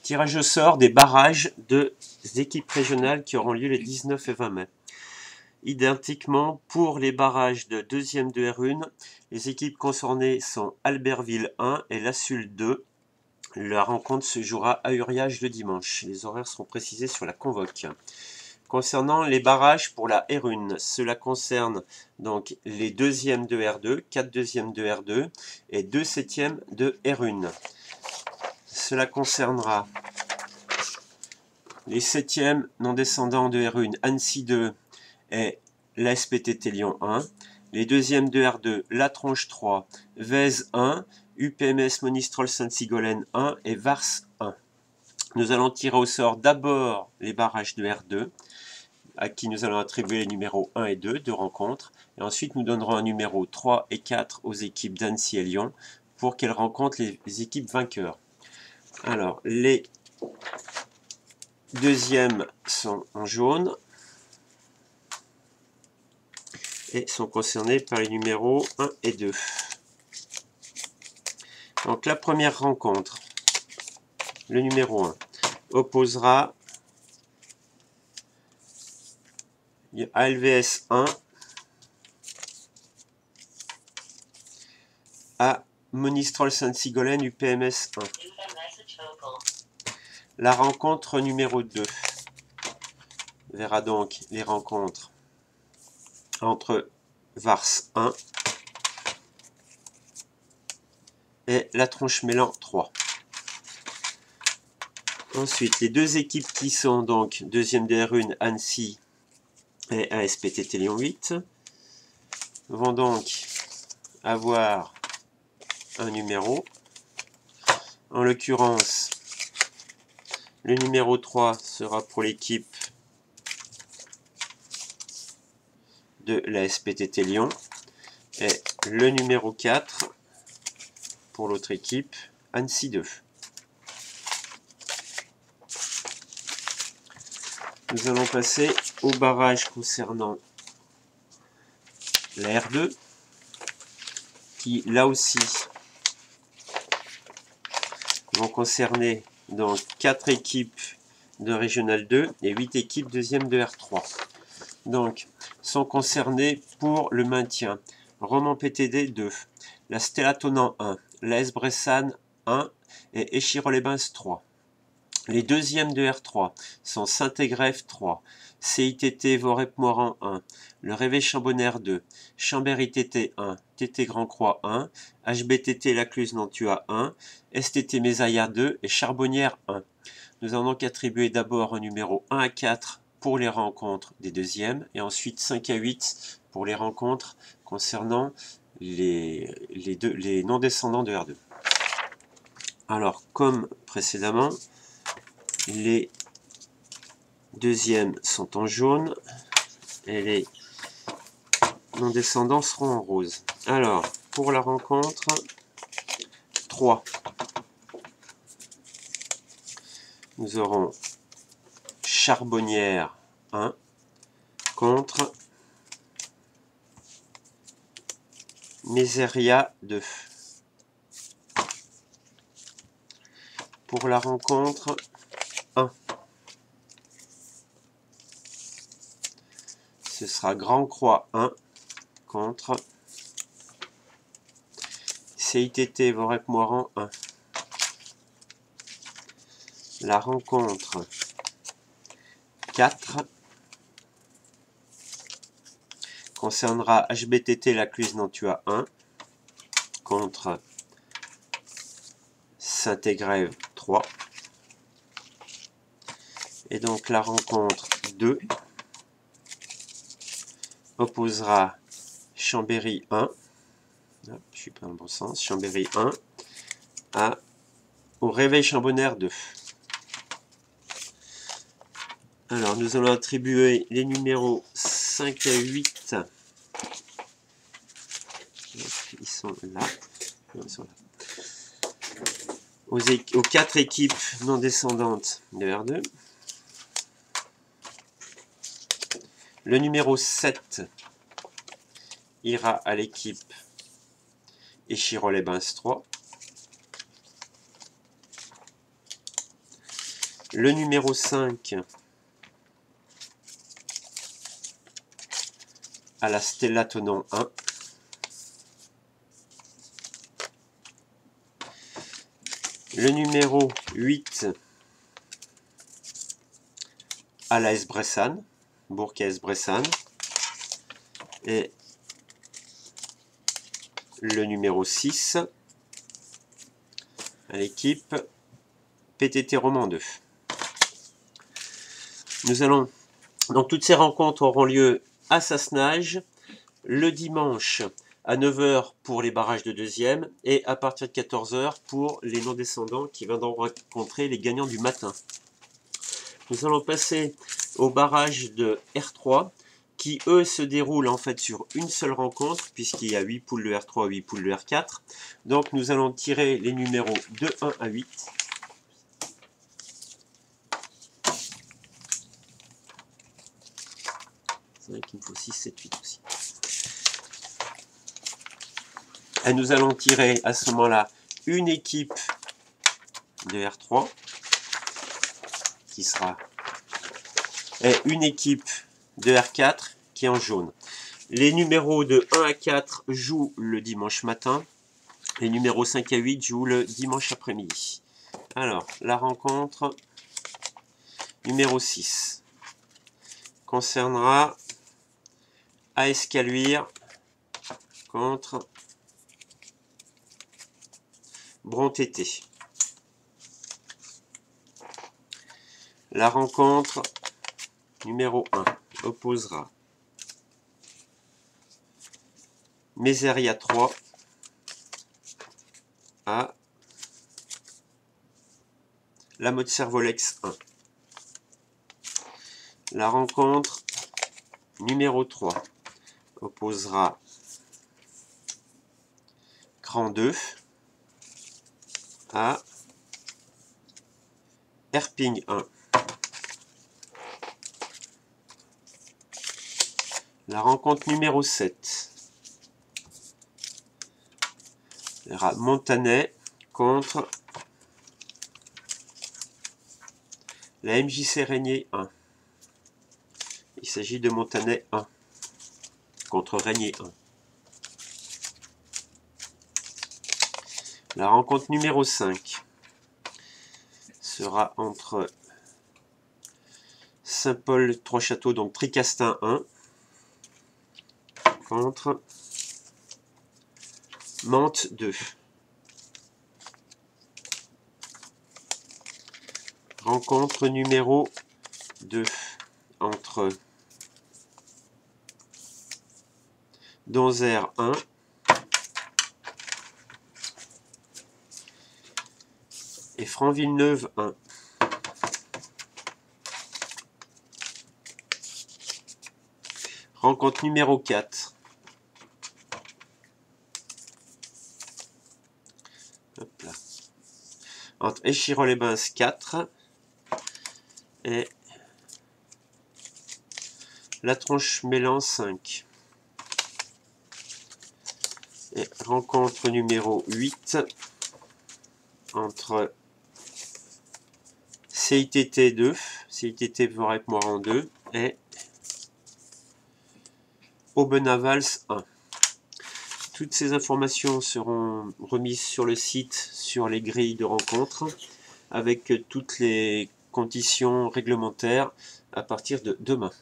Tirage au sort des barrages des équipes régionales qui auront lieu les 19 et 20 mai. Identiquement, pour les barrages de 2e de R1, les équipes concernées sont Albertville 1 et Lassul 2. La rencontre se jouera à Uriage le dimanche. Les horaires seront précisés sur la convoque. Concernant les barrages pour la R1, cela concerne donc les 2e de R2, 4 2e de R2 et 2 7e de R1. Cela concernera les 7e non descendants de R1, Annecy 2 et la SPTT Lyon 1. Les 2e de R2, La Tronche 3, Vèze 1, UPMS Monistrol Sainte-Sigolène 1 et Vars 1. Nous allons tirer au sort d'abord les barrages de R2, à qui nous allons attribuer les numéros 1 et 2 de rencontres. Et ensuite, nous donnerons un numéro 3 et 4 aux équipes d'Annecy et Lyon pour qu'elles rencontrent les équipes vainqueurs. Alors, les deuxièmes sont en jaune et sont concernés par les numéros 1 et 2. Donc, la première rencontre, le numéro 1, opposera ALVS 1 à Monistrol Sainte-Sigolène UPMS 1. La rencontre numéro 2 verra donc les rencontres entre Vars 1 et La Tronche-Mélan 3. Ensuite, les deux équipes qui sont donc 2e DR1 Annecy et ASPTT Lyon 8 vont donc avoir un numéro. En l'occurrence, le numéro 3 sera pour l'équipe de la SPTT Lyon et le numéro 4 pour l'autre équipe, Annecy 2. Nous allons passer au barrage concernant la R2 qui là aussi vont concerner donc 4 équipes de Régional 2 et 8 équipes 2e de R3. Donc, sont concernés pour le maintien Romans PTD 2, la Stella Tonnant 1, l'AS Bressane 1 et Échirol-les-Bains 3. Les 2e de R3 sont Saint-Égrève 3, CITT Vorep-Moiran 1, le Réveil Chambonnaire 2, Chambéry TT 1, TT Grand Croix 1, HBTT Lacluse Nantua 1, STT Mésaillard 2 et Charbonnière 1. Nous allons donc attribuer d'abord un numéro 1 à 4 pour les rencontres des 2e et ensuite 5 à 8 pour les rencontres concernant les non-descendants de R2. Alors, comme précédemment, les 2e sont en jaune et les non-descendants seront en rose. Alors, pour la rencontre 3, nous aurons Charbonnière 1 contre Méséria 2. Pour la rencontre 1, ce sera Grand Croix 1 contre CITT Vorep-Moiran 1. La rencontre 4 concernera HBTT Lacluse Nantua 1 contre Saint-Égrève 3. Et donc la rencontre 2 opposera Chambéry 1, je ne suis pas dans le bon sens, Chambéry 1 au Réveil Chambonnaire 2. Alors nous allons attribuer les numéros 5 à 8. Ils sont là. Ils sont là. Aux 4 équipes non descendantes de R2. Le numéro 7 ira à l'équipe Échirol-les-Bains 3. Le numéro 5 à la Stella Tonon 1. Le numéro 8 à la Esbressan, Bourg à Esbressan. Et le numéro 6 à l'équipe PTT Roman 2. Nous allons, donc toutes ces rencontres auront lieu à Sassenage le dimanche à 9 h pour les barrages de deuxième et à partir de 14 h pour les non-descendants qui viendront rencontrer les gagnants du matin. Nous allons passer au barrage de R3 qui eux se déroulent en fait sur une seule rencontre puisqu'il y a 8 poules de R3, 8 poules de R4. Donc nous allons tirer les numéros de 1 à 8. C'est vrai qu'il me faut 6, 7, 8 aussi. Et nous allons tirer à ce moment-là une équipe de R3 qui sera et une équipe de R4 qui est en jaune. Les numéros de 1 à 4 jouent le dimanche matin. Les numéros 5 à 8 jouent le dimanche après-midi. Alors, la rencontre numéro 6 concernera AS Caluire contre Bron-TT. La rencontre numéro 1 opposera Mézeria 3 à la mode Servolex 1. La rencontre numéro 3 opposera Cran 2 à Erping 1. La rencontre numéro 7 sera Montanet contre la MJC Régnier 1. Il s'agit de Montanet 1 contre Régnier 1. La rencontre numéro 5 sera entre Saint-Paul-Trois-Châteaux, donc Tricastin 1, contre Mantes 2. Rencontre numéro 2 entre Donzère 1 et Franc-Villeneuve 1. Rencontre numéro 4. Hop là. Entre Échirol-les-Bains 4 et La Tronche-Mélan 5. Et rencontre numéro 8 entre CITT 2, CITT Vorec-Moiran 2 et Aubenavals 1. Toutes ces informations seront remises sur le site, sur les grilles de rencontre, avec toutes les conditions réglementaires à partir de demain.